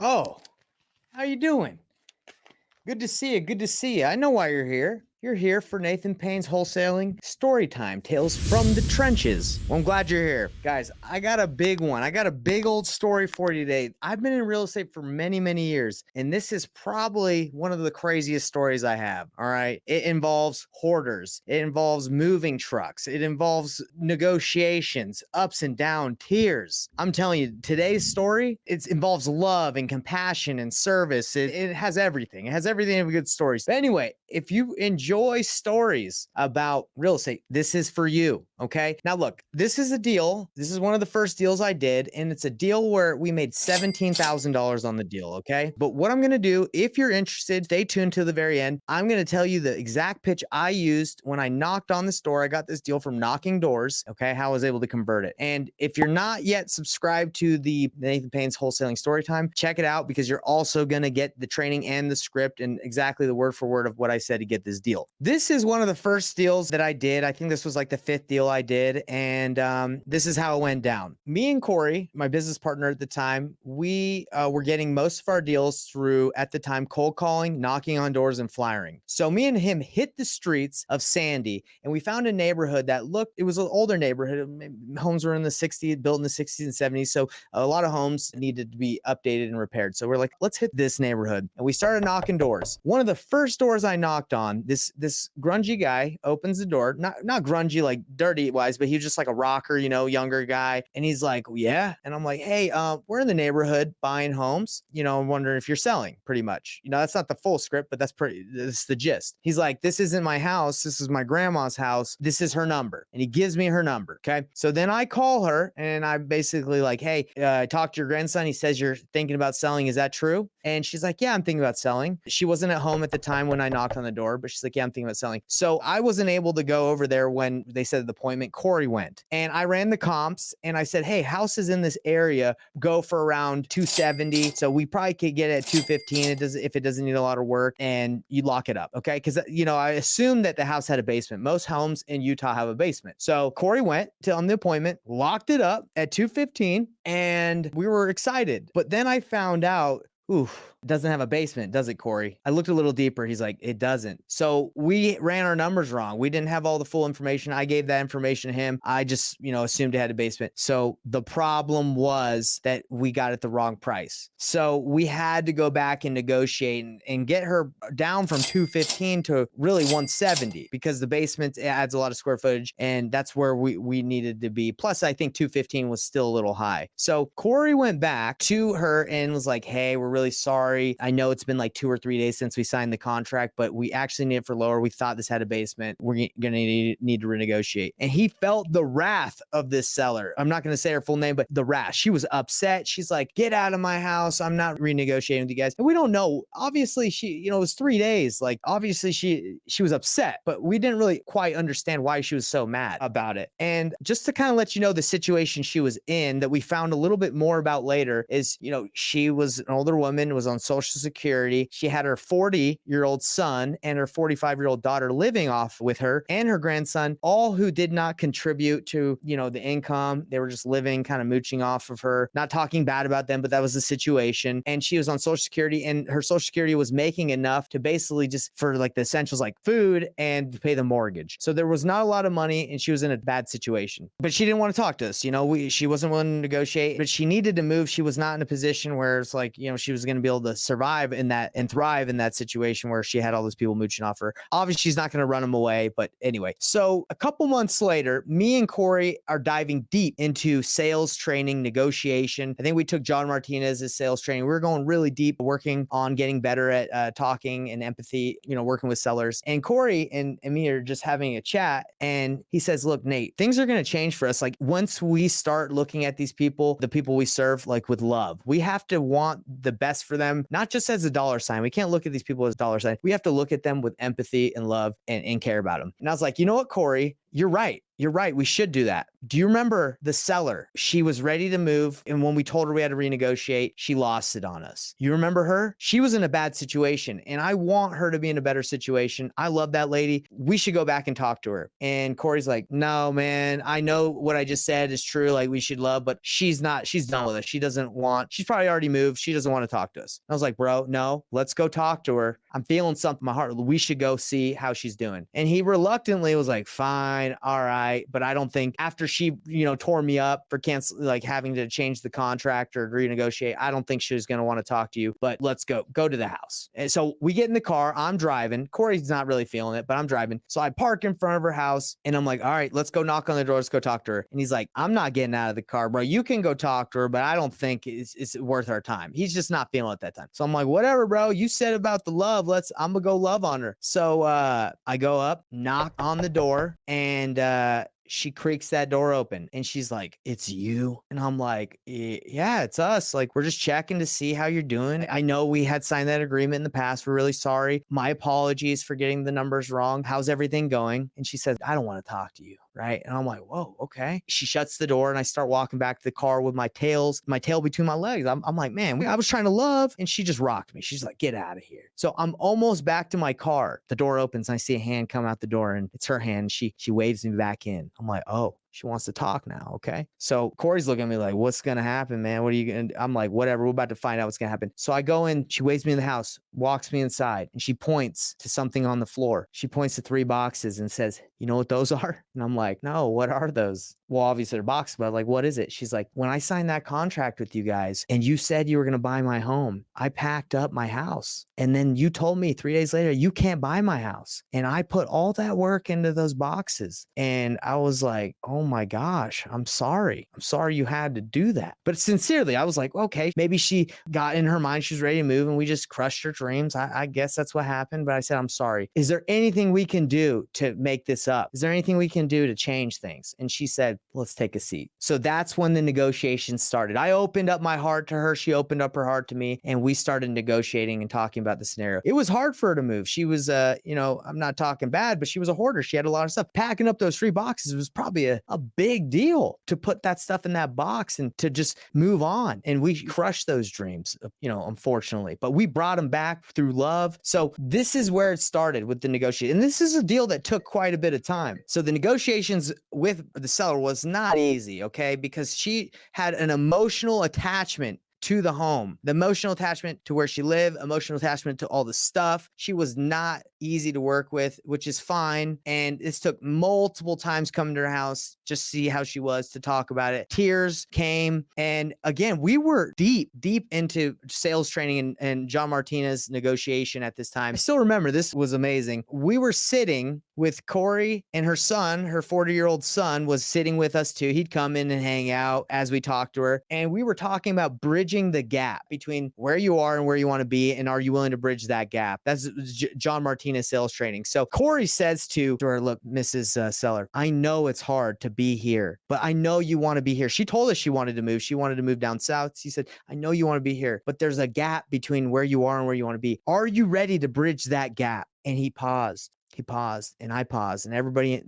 Oh, how you doing? Good to see you. Good to see you. I know why you're here. You're here for Nathan Payne's Wholesaling Storytime Tales from the Trenches. Well, I'm glad you're here. Guys, I got a big one. I got a big old story for you today. I've been in real estate for many, many years, and this is probably one of the craziest stories I have. All right. It involves hoarders, it involves moving trucks, it involves negotiations, ups and down, tears. I'm telling you, today's story, it involves love and compassion and service. It has everything. It has everything of good stories. But anyway, if you enjoy stories about real estate, this is for you. Okay. Now, look, this is a deal. This is one of the first deals I did, and it's a deal where we made $17,000 on the deal. Okay. But what I'm going to do, if you're interested, stay tuned to the very end. I'm going to tell you the exact pitch I used when I knocked on this door. I got this deal from knocking doors. Okay. How I was able to convert it. And if you're not yet subscribed to the Nathan Payne's Wholesaling Storytime, check it out, because you're also going to get the training and the script and exactly the word for word of what I said to get this deal. This is one of the first deals that I did. I think this was like the fifth deal I did. And this is how it went down. Me and Corey, my business partner at the time, we were getting most of our deals through, at the time, cold calling, knocking on doors, and flyering. So me and him hit the streets of Sandy, and we found a neighborhood that looked, it was an older neighborhood. Homes were in the 60s, built in the 60s and 70s. So a lot of homes needed to be updated and repaired. So we're like, let's hit this neighborhood. And we started knocking doors. One of the first doors I knocked on, this grungy guy opens the door, not grungy like dirty wise, but he was just like a rocker, younger guy. And he's like, yeah. And I'm like, hey, we're in the neighborhood buying homes. I'm wondering if you're selling, pretty much. That's not the full script, but that's the gist. He's like, this isn't my house. This is my grandma's house. This is her number. And he gives me her number. Okay. So then I call her, and I basically like, hey, I talked to your grandson. He says you're thinking about selling. Is that true? And she's like, yeah, I'm thinking about selling. She wasn't at home at the time when I knocked on the door, but she's like, yeah, I'm thinking about selling. So I wasn't able to go over there when they said the appointment. Corey went, and I ran the comps, and I said, hey, houses in this area go for around 270. So we probably could get it at 215 if it doesn't need a lot of work, and you lock it up. Okay. Cause I assumed that the house had a basement. Most homes in Utah have a basement. So Corey went on the appointment, locked it up at 215, and we were excited. But then I found out, it doesn't have a basement, does it, Corey? I looked a little deeper. He's like, it doesn't. So we ran our numbers wrong. We didn't have all the full information. I gave that information to him. I just, assumed it had a basement. So the problem was that we got it the wrong price. So we had to go back and negotiate and get her down from 215 to really 170, because the basement adds a lot of square footage, and that's where we needed to be. Plus, I think 215 was still a little high. So Corey went back to her and was like, hey, we're really sorry. I know it's been like 2 or 3 days since we signed the contract, but we actually need it for lower. We thought this had a basement. We're going to need to renegotiate. And he felt the wrath of this seller. I'm not going to say her full name, but the wrath. She was upset. She's like, get out of my house. I'm not renegotiating with you guys. And we don't know. Obviously, she, it was 3 days. Like, obviously she was upset, but we didn't really quite understand why she was so mad about it. And just to kind of let you know the situation she was in, that we found a little bit more about later, is, she was an older woman, was on Social Security. She had her 40-year-old son and her 45-year-old daughter living off with her, and her grandson, all who did not contribute to, the income. They were just living, kind of mooching off of her, not talking bad about them, but that was the situation. And she was on Social Security, and her Social Security was making enough to basically just for like the essentials like food and to pay the mortgage. So there was not a lot of money, and she was in a bad situation. But she didn't want to talk to us. She wasn't willing to negotiate, but she needed to move. She was not in a position where it's like, she was going to be able to survive in that and thrive in that situation where she had all those people mooching off her. Obviously, she's not going to run them away, but anyway. So a couple months later, me and Corey are diving deep into sales training, negotiation. I think we took John Martinez's sales training. We were going really deep, working on getting better at talking and empathy, working with sellers. And Corey and me are just having a chat, and he says, look, Nate, things are going to change for us. Like, once we start looking at these people, the people we serve, like with love, we have to want the best for them, not just as a dollar sign. We can't look at these people as dollar sign. We have to look at them with empathy and love and care about them. And I was like, you know what, Corey, You're right. You're right. We should do that. Do you remember the seller? She was ready to move. And when we told her we had to renegotiate, she lost it on us. You remember her? She was in a bad situation and I want her to be in a better situation. I love that lady. We should go back and talk to her. And Corey's like, no, man, I know what I just said is true. Like we should love, but she's not, she's done with us. She's probably already moved. She doesn't want to talk to us. I was like, bro, no, let's go talk to her. I'm feeling something in my heart. We should go see how she's doing. And he reluctantly was like, fine, all right. But I don't think after she, tore me up for like having to change the contract or renegotiate, I don't think she was going to want to talk to you, but let's go to the house. And so we get in the car. I'm driving. Corey's not really feeling it, but I'm driving. So I park in front of her house and I'm like, all right, let's go knock on the door. Let's go talk to her. And he's like, I'm not getting out of the car, bro. You can go talk to her, but I don't think it's worth our time. He's just not feeling it that time. So I'm like, whatever, bro. You said about the love. I'm gonna go love on her. So I go up, knock on the door, and she creaks that door open and she's like, it's you. And I'm like, yeah, it's us. Like, we're just checking to see how you're doing. I know we had signed that agreement in the past. We're really sorry. My apologies for getting the numbers wrong. How's everything going? And she says, I don't want to talk to you. Right. And I'm like, whoa, okay. She shuts the door and I start walking back to the car with my tail between my legs. I'm like, man, I was trying to love. And she just rocked me. She's like, get out of here. So I'm almost back to my car. The door opens and I see a hand come out the door and it's her hand. She waves me back in. I'm like, oh, she wants to talk now. Okay. So Corey's looking at me like, what's going to happen, man? What are you going to, I'm like, whatever. We're about to find out what's going to happen. So I go in, she waves me in the house, walks me inside, and she points to something on the floor. She points to 3 boxes and says, you know what those are? And I'm like, no, what are those? Well, obviously they're boxes, but like, what is it? She's like, when I signed that contract with you guys and you said you were going to buy my home, I packed up my house. And then you told me 3 days later, you can't buy my house. And I put all that work into those boxes. And I was like, oh my gosh, I'm sorry. I'm sorry you had to do that. But sincerely, I was like, okay, maybe she got in her mind, she was ready to move and we just crushed her dreams. I guess that's what happened. But I said, I'm sorry. Is there anything we can do to make this up? Is there anything we can do to change things? And she said, let's take a seat. So that's when the negotiations started. I opened up my heart to her. She opened up her heart to me and we started negotiating and talking about the scenario. It was hard for her to move. She was, I'm not talking bad, but she was a hoarder. She had a lot of stuff. Packing up those 3 boxes was probably a big deal to put that stuff in that box and to just move on. And we crushed those dreams, unfortunately, but we brought them back through love. So this is where it started with the negotiation. And this is a deal that took quite a bit of time. So the negotiations with the seller was not easy, okay? Because she had an emotional attachment to the home, the emotional attachment to where she lived, emotional attachment to all the stuff. She was not easy to work with, which is fine. And this took multiple times coming to her house, just see how she was, to talk about it. Tears came. And again, we were deep into sales training and John Martinez negotiation at this time. I still remember this was amazing. We were sitting with Corey and her son, her 40-year-old son was sitting with us too. He'd come in and hang out as we talked to her. And we were talking about bridging the gap between where you are and where you want to be. And are you willing to bridge that gap? That's John Martinez sales training. So Corey says to her, look, Mrs. Seller, I know it's hard to be here, but I know you want to be here. She told us she wanted to move. She wanted to move down south. She said, I know you want to be here, but there's a gap between where you are and where you want to be. Are you ready to bridge that gap? And he paused. He paused and I paused and everybody,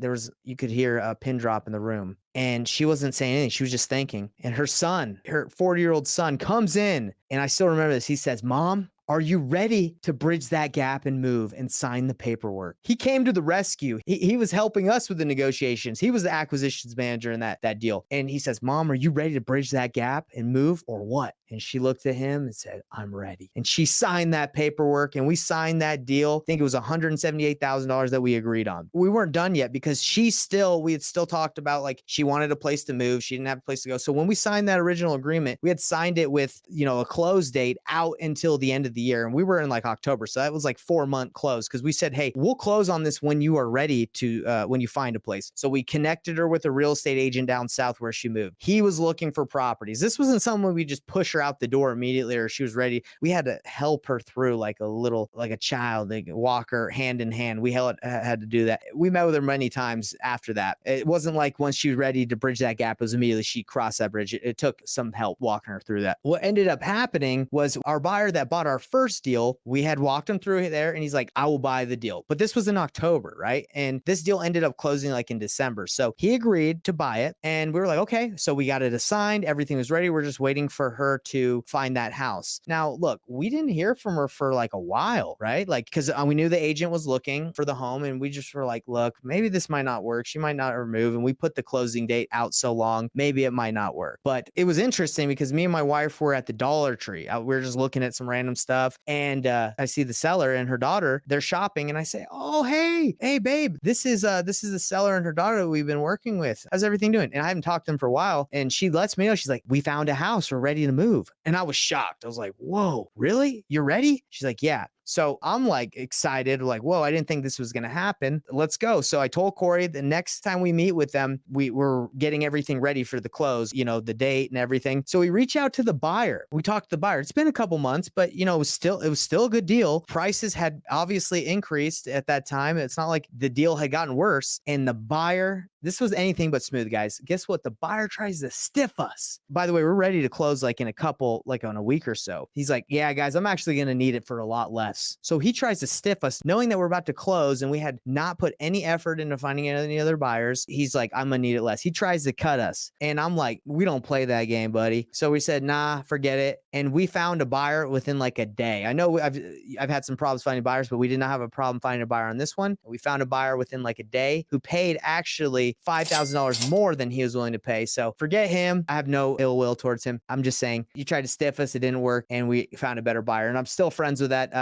you could hear a pin drop in the room and she wasn't saying anything. She was just thinking. And her son, her 40-year-old son comes in and I still remember this. He says, Mom, are you ready to bridge that gap and move and sign the paperwork? He came to the rescue. He was helping us with the negotiations. He was the acquisitions manager in that deal. And he says, Mom, are you ready to bridge that gap and move or what? And she looked at him and said, I'm ready. And she signed that paperwork and we signed that deal. I think it was $178,000 that we agreed on. We weren't done yet because we had still talked about like she wanted a place to move. She didn't have a place to go. So when we signed that original agreement, we had signed it with, a close date out until the end of the year. And we were in like October. So that was like 4-month close because we said, hey, we'll close on this when you are ready to, when you find a place. So we connected her with a real estate agent down south where she moved. He was looking for properties. This wasn't something we just push her out the door immediately, or she was ready. We had to help her through like a child, like walk her hand in hand. We had to do that. We met with her many times after that. It wasn't like once she was ready to bridge that gap, it was immediately she crossed that bridge. It took some help walking her through that. What ended up happening was our buyer that bought our first deal, we had walked him through there and he's like, I will buy the deal. But this was in October, right? And this deal ended up closing like in December. So he agreed to buy it. And we were like, okay. So we got it assigned. Everything was ready. We're just waiting for her to find that house. Now, look, we didn't hear from her for like a while, right? Like, because we knew the agent was looking for the home and we just were like, look, maybe this might not work. She might not remove. And we put the closing date out so long, maybe it might not work. But it was interesting because me and my wife were at the Dollar Tree. We were just looking at some random stuff. And I see the seller and her daughter, they're shopping. And I say, oh, hey, babe, this is the seller and her daughter that we've been working with. How's everything doing? And I haven't talked to them for a while. And she lets me know, she's like, we found a house. We're ready to move. And I was shocked. I was like, whoa, really? You're ready? She's like, yeah. So I'm like excited, like, whoa, I didn't think this was going to happen. Let's go. So I told Corey the next time we meet with them, we were getting everything ready for the close, the date and everything. So we reach out to the buyer. We talked to the buyer. It's been a couple months, but it was still a good deal. Prices had obviously increased at that time. It's not like the deal had gotten worse. And the buyer, this was anything but smooth, guys. Guess what? The buyer tries to stiff us. By the way, we're ready to close like in a week or so. He's like, yeah, guys, I'm actually going to need it for a lot less. So he tries to stiff us knowing that we're about to close and we had not put any effort into finding any other buyers. He's like, I'm going to need it less. He tries to cut us. And I'm like, we don't play that game, buddy. So we said, nah, forget it. And we found a buyer within like a day. I know I've had some problems finding buyers, but we did not have a problem finding a buyer on this one. We found a buyer within like a day who paid actually $5,000 more than he was willing to pay. So forget him. I have no ill will towards him. I'm just saying, you tried to stiff us. It didn't work. And we found a better buyer. And I'm still friends with that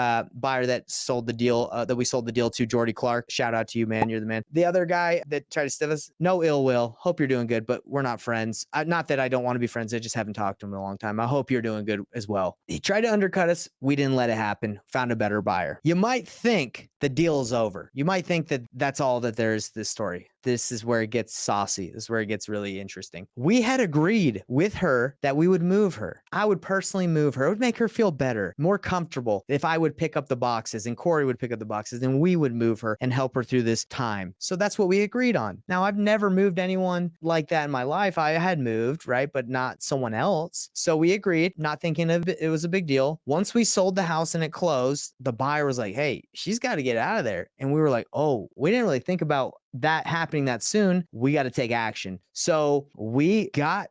buyer that sold the deal, that we sold the deal to, Jordy Clark. Shout out to you, man. You're the man. The other guy that tried to stiff us, no ill will. Hope you're doing good, but we're not friends. Not that I don't want to be friends. I just haven't talked to him in a long time. I hope you're doing good as well. He tried to undercut us. We didn't let it happen. Found a better buyer. You might think the deal is over. You might think that that's all that there is to this story. This is where it gets saucy. This is where it gets really interesting. We had agreed with her that we would move her. I would personally move her. It would make her feel better, more comfortable if I would pick up the boxes and Corey would pick up the boxes and we would move her and help her through this time. So that's what we agreed on. Now, I've never moved anyone like that in my life. I had moved, right? But not someone else. So we agreed, not thinking of it was a big deal. Once we sold the house and it closed, the buyer was like, hey, she's got to get out of there. And we were like, oh, we didn't really think about that happening that soon. We got to take action. So we got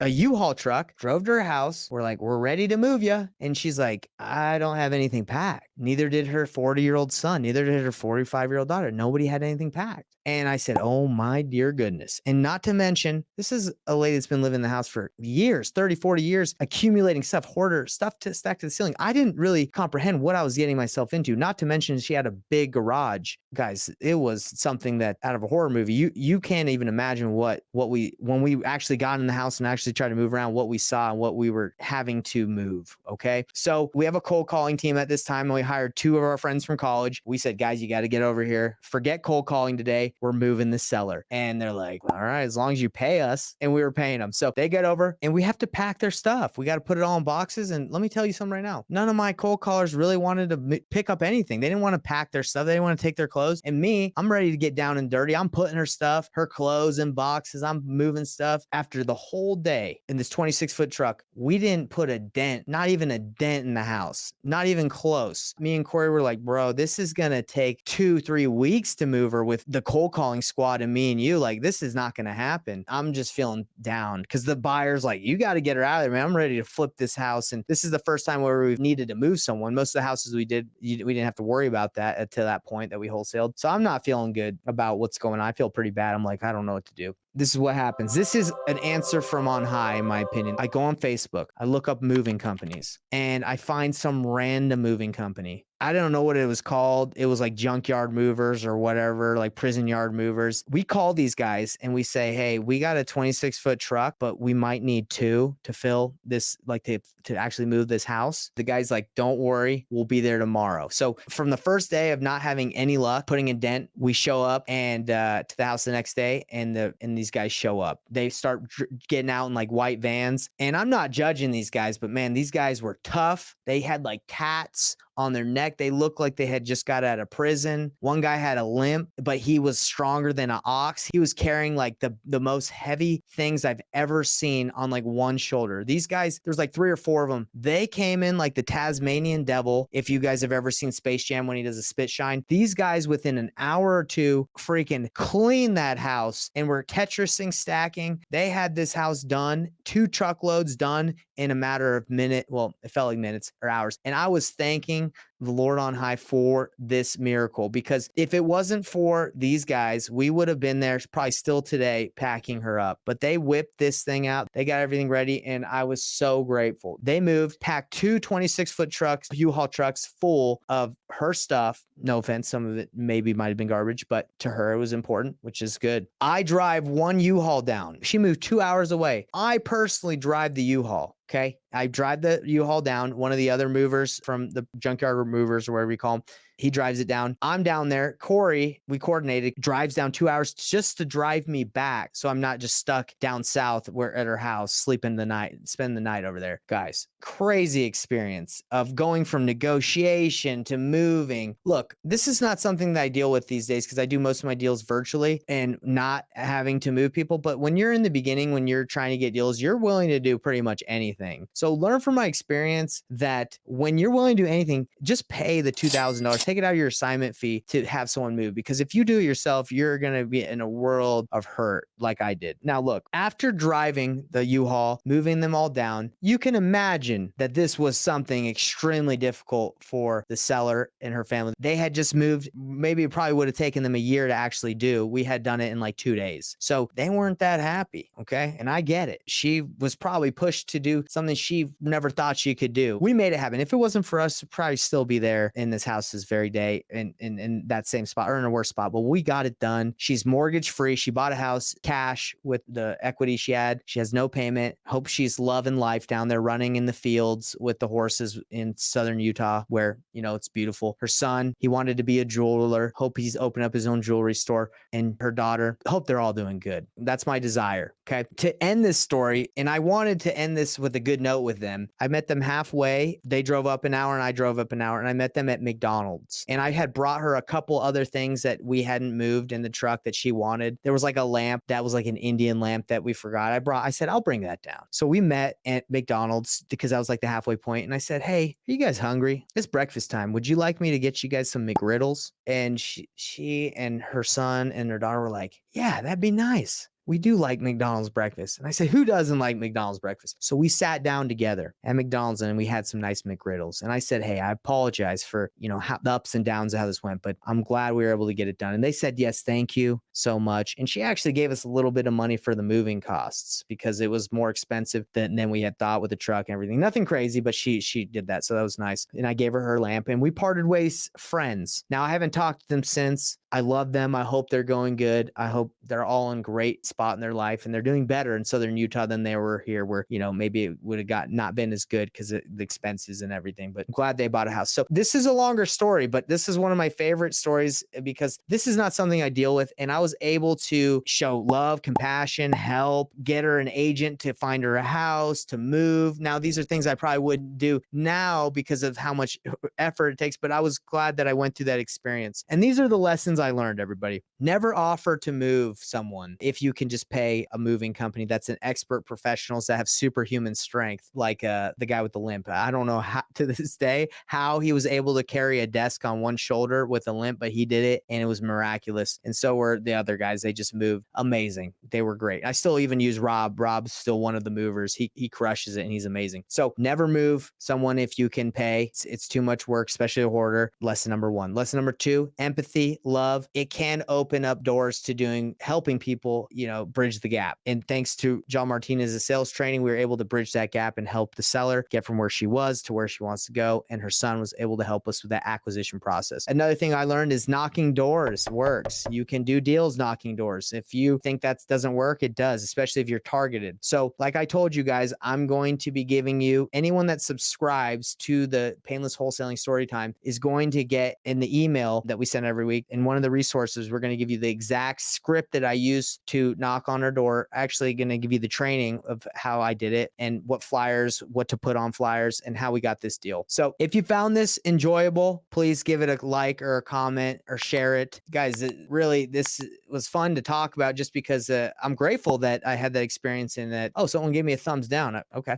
a U-Haul truck, drove to her house. We're like, we're ready to move you. And she's like, I don't have anything packed. Neither did her 40-year-old son. Neither did her 45-year-old daughter. Nobody had anything packed. And I said, oh my dear goodness. And not to mention, this is a lady that's been living in the house for years, 30, 40 years, accumulating stuff, hoarder, stuff to stack to the ceiling. I didn't really comprehend what I was getting myself into. Not to mention she had a big garage. Guys, it was something that out of a horror movie, you can't even imagine when we actually got in the house and actually tried to move around, what we saw and what we were having to move. Okay. So we have a cold calling team at this time and we hired 2 of our friends from college. We said, guys, you got to get over here. Forget cold calling today. We're moving the seller. And they're like, all right, as long as you pay us. And we were paying them. So they get over and we have to pack their stuff. We got to put it all in boxes. And let me tell you something right now. None of my cold callers really wanted to pick up anything. They didn't want to pack their stuff. They didn't want to take their clothes. And me, I'm ready to get down and dirty. I'm putting her stuff, her clothes in boxes. I'm moving stuff. After the whole day in this 26-foot truck, we didn't put a dent, not even a dent in the house, not even close. Me and Corey were like, bro, this is going to take 2-3 weeks to move her with the cold calling squad and me and you. Like, this is not going to happen. I'm just feeling down because the buyer's like, you got to get her out of there, man. I'm ready to flip this house. And this is the first time where we've needed to move someone. Most of the houses we did, we didn't have to worry about that to that point that we wholesaled. So I'm not feeling good about what's going on. I feel pretty bad. I'm like, I don't know what to do. This is what happens. This is an answer from on high, in my opinion. I go on Facebook, I look up moving companies, and I find some random moving company. I don't know what it was called. It was like junkyard movers or whatever, like prison yard movers. We call these guys and we say, hey, we got a 26-foot truck, but we might need two to fill this, like to actually move this house. The guy's like, don't worry, we'll be there tomorrow. So from the first day of not having any luck, putting a dent, we show up and to the house the next day, and these guys show up. They start getting out in like white vans. And I'm not judging these guys, but man, these guys were tough. They had like tats on their neck. They looked like they had just got out of prison. One guy had a limp, but he was stronger than an ox. He was carrying like the most heavy things I've ever seen on like one shoulder. These guys, there's like 3 or 4 of them. They came in like the Tasmanian devil. If you guys have ever seen Space Jam when he does a spit shine, these guys within an hour or two freaking cleaned that house and were Tetrising, stacking. They had this house done, 2 truckloads done in a matter of minutes. Well, it felt like minutes or hours. And I was thanking the Lord on high for this miracle, because if it wasn't for these guys, we would have been there probably still today packing her up. But they whipped this thing out. They got everything ready, and I was so grateful. They moved, packed 2 26-foot trucks, U-Haul trucks full of her stuff. No offense, some of it maybe might have been garbage, but to her it was important, which is good. I drive 1 U-Haul down. She moved 2 hours away. I personally drive the U-Haul. Okay. I drive the U-Haul down. One of the other movers from the junkyard movers or whatever you call them, he drives it down. I'm down there. Corey, we coordinated, drives down 2 hours just to drive me back. So I'm not just stuck down south where at her house, spend the night over there. Guys, crazy experience of going from negotiation to moving. Look, this is not something that I deal with these days because I do most of my deals virtually and not having to move people. But when you're in the beginning, when you're trying to get deals, you're willing to do pretty much anything. So learn from my experience that when you're willing to do anything, just pay the $2,000. Take it out of your assignment fee to have someone move, because if you do it yourself, you're going to be in a world of hurt like I did. Now, look, after driving the U-Haul, moving them all down, you can imagine that this was something extremely difficult for the seller and her family. They had just moved. Maybe it probably would have taken them a year to actually do. We had done it in like 2 days. So they weren't that happy. Okay. And I get it. She was probably pushed to do something she never thought she could do. We made it happen. If it wasn't for us, we'd probably still be there in this house this very day in that same spot or in a worse spot, but we got it done. She's mortgage free. She bought a house cash with the equity she had. She has no payment. Hope she's loving life down there, running in the fields with the horses in southern Utah where, you know, it's beautiful. Her son, he wanted to be a jeweler. Hope he's opened up his own jewelry store. And her daughter, hope they're all doing good. That's my desire. Okay. To end this story, and I wanted to end this with a good note with them. I met them halfway. They drove up an hour and I drove up an hour, and I met them at McDonald's. And I had brought her a couple other things that we hadn't moved in the truck that she wanted. There was like a lamp that was like an Indian lamp that we forgot. I said, I'll bring that down. So we met at McDonald's because I was like the halfway point, and I said, hey, are you guys hungry? It's breakfast time. Would you like me to get you guys some McGriddles? And she and her son and her daughter were like, yeah, that'd be nice. We do like McDonald's breakfast. And I said, who doesn't like McDonald's breakfast? So we sat down together at McDonald's and we had some nice McGriddles. And I said, hey, I apologize for, you know, the ups and downs of how this went, but I'm glad we were able to get it done. And they said, yes, thank you so much. And she actually gave us a little bit of money for the moving costs because it was more expensive than we had thought with the truck and everything. Nothing crazy, but she did that. So that was nice. And I gave her lamp and we parted ways friends. Now I haven't talked to them since. I love them. I hope they're going good. I hope they're all in great spot in their life and they're doing better in southern Utah than they were here, where, you know, maybe it would have not been as good because of the expenses and everything, but I'm glad they bought a house. So this is a longer story, but this is one of my favorite stories because this is not something I deal with. And I was able to show love, compassion, help, get her an agent to find her a house, to move. Now, these are things I probably wouldn't do now because of how much effort it takes, but I was glad that I went through that experience. And these are the lessons I learned, everybody. Never offer to move someone if you can just pay a moving company that's an expert professionals that have superhuman strength, like the guy with the limp. I don't know how, to this day, how he was able to carry a desk on one shoulder with a limp, but he did it and it was miraculous. And so were the other guys. They just moved amazing. They were great. I still even use Rob. Rob's still one of the movers. He crushes it and he's amazing. So never move someone if you can pay. It's too much work, especially a hoarder. Lesson number 1. Lesson number 2, empathy, love. It can open open up doors to helping people, bridge the gap. And thanks to John Martinez's sales training, we were able to bridge that gap and help the seller get from where she was to where she wants to go. And her son was able to help us with that acquisition process. Another thing I learned is knocking doors works. You can do deals knocking doors. If you think that doesn't work, it does, especially if you're targeted. So like I told you guys, I'm going to be giving you, anyone that subscribes to the Painless Wholesaling Storytime is going to get in the email that we send every week. In one of the resources, we're going to give you the exact script that I use to knock on her door. Actually going to give you the training of how I did it and what to put on flyers and how we got this deal. So if you found this enjoyable, please give it a like or a comment or share it. Guys, this was fun to talk about just because I'm grateful that I had that experience and that, someone gave me a thumbs down. Okay.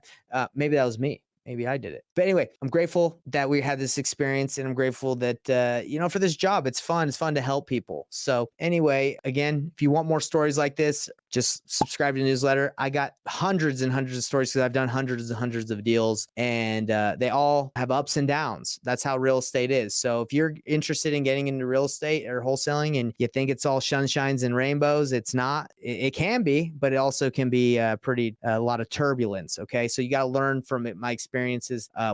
Maybe that was me. Maybe I did it. But anyway, I'm grateful that we had this experience, and I'm grateful that, for this job, it's fun. It's fun to help people. So anyway, again, if you want more stories like this, just subscribe to the newsletter. I got hundreds and hundreds of stories because I've done hundreds and hundreds of deals, and they all have ups and downs. That's how real estate is. So if you're interested in getting into real estate or wholesaling and you think it's all sunshines and rainbows, it's not. It can be, but it also can be a lot of turbulence. Okay. So you got to learn from my experiences,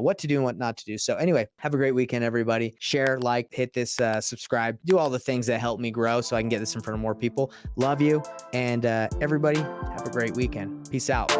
what to do and what not to do. So anyway, have a great weekend, everybody. Share, like, hit this, subscribe, do all the things that help me grow so I can get this in front of more people. Love you. And everybody, have a great weekend. Peace out.